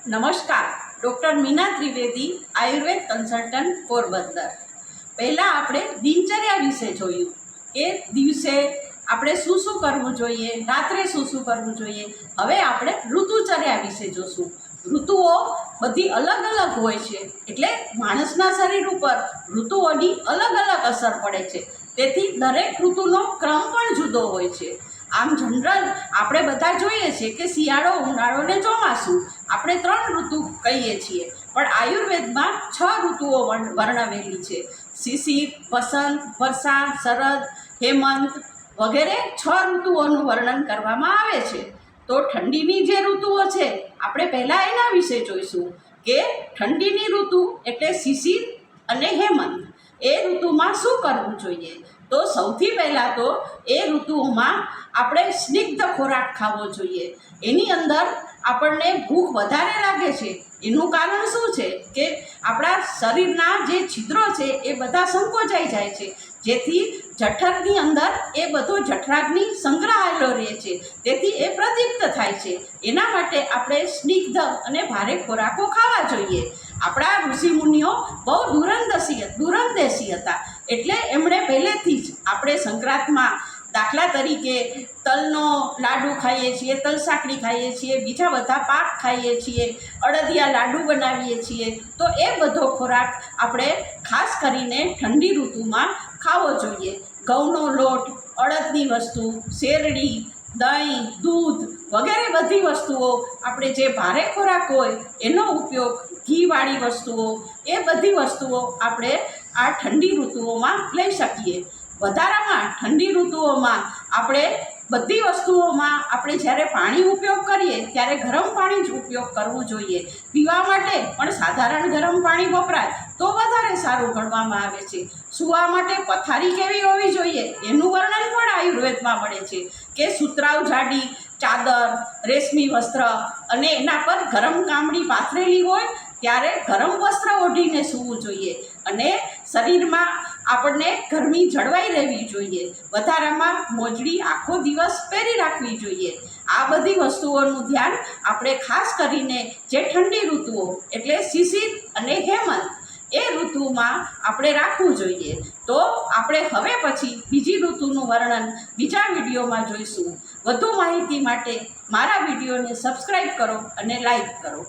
નમસ્કાર, doctor Meena Trivedi, Ayurveda consultant, Porbandar. પહેલાં આપણે દિનચર્યા વિશે જોયું કે દિવસે આપણે શું શું કરવું જોઈએ, રાત્રે શું શું કરવું જોઈએ। હવે આપણે ઋતુચર્યા વિશે જોશું। ઋતુઓ બધી અલગ અલગ હોય છે, એટલે માણસના શરીર ઉપર ઋતુઓની અલગ અલગ અસર પડે છે, તેથી દરેક ઋતુનો ક્રમ પણ જુદો હોય છે। આમ જનરલ આપણે બધા જોઈએ છીએ કે શિયાળો, ઉનાળો ને ચોમાસું, આપણે 3 ઋતુ કહીએ છીએ, પણ આયુર્વેદમાં 6 ઋતુઓ વર્ણવેલી છે। શિશિર, વસંત, વર્ષા, શરદ, હેમંત વગેરે 6 ઋતુઓનું વર્ણન કરવામાં આવે છે। તો ઠંડીની જે ઋતુઓ છે, આપણે પહેલાં એના વિશે જોઈશું કે ઠંડીની ઋતુ એટલે શિશિર અને હેમંત। એ ઋતુમાં શું કરવું જોઈએ? તો સૌથી પહેલાં તો એ ઋતુઓમાં આપણે સ્નિગ્ધ ખોરાક ખાવો જોઈએ। એની અંદર આપણને ભૂખ વધારે લાગે છે, એનું કારણ શું છે કે આપણા શરીરના જે છિદ્રો છે એ બધા સંકોચાઈ જાય છે, જેથી જઠરની અંદર એ બધો જઠરાગ્નિ સંગ્રહાયેલો રહે છે, તેથી એ પ્રદીપ્ત થાય છે। એના માટે આપણે સ્નિગ્ધ અને ભારે ખોરાકો ખાવા જોઈએ। આપણા ઋષિમુનિઓ બહુ દૂરંદેશી હતા, એટલે એમણે પહેલેથી જ આપણે સંક્રાંતમાં દાખલા તરીકે તલનો લાડુ ખાઈએ છીએ, તલ સાંકળી ખાઈએ છીએ, બીજા બધા પાક ખાઈએ છીએ, અડદિયા લાડુ બનાવીએ છીએ, તો એ બધો ખોરાક આપણે ખાસ કરીને ઠંડી ઋતુમાં ખાવો જોઈએ। ઘઉંનો લોટ, અડદની વસ્તુ, શેરડી, દહીં, દૂધ વગેરે બધી વસ્તુઓ, આપણે જે ભારે ખોરાક હોય એનો ઉપયોગ, ઘીવાળી વસ્તુઓ, એ બધી વસ્તુઓ આપણે આ ઠંડી ઋતુઓમાં લઈ શકીએ। વધારામાં ઠંડી ઋતુઓમાં આપણે બધી વસ્તુઓમાં આપણે જ્યારે પાણી ઉપયોગ કરીએ ત્યારે ગરમ પાણી જ ઉપયોગ કરવું જોઈએ। પીવા માટે પણ સાધારણ ગરમ પાણી વપરાય તો વધારે સારું ગણવામાં આવે છે। સૂવા માટે પથારી કેવી હોવી જોઈએ એનું વર્ણન પણ આયુર્વેદમાં મળે છે કે સુતરાઉ જાડી ચાદર, રેશમી વસ્ત્ર અને એના પર ગરમ કામડી પાથરેલી હોય ત્યારે ગરમ વસ્ત્ર ઓઢીને સૂવું જોઈએ, અને શરીરમાં આપણને ગરમી જળવાઈ રહેવી જોઈએ। વધારામાં મોજડી આખો દિવસ પહેરી રાખવી જોઈએ। આ બધી વસ્તુઓનું ધ્યાન આપણે ખાસ કરીને જે ઠંડી ઋતુઓ એટલે શિશિર અને હેમંત એ ઋતુમાં આપણે રાખવું જોઈએ। તો આપણે હવે પછી બીજી ઋતુનું વર્ણન બીજા વિડીયોમાં જોઈશું। વધુ માહિતી માટે મારા વિડીયોને સબસ્ક્રાઈબ કરો અને લાઈક કરો।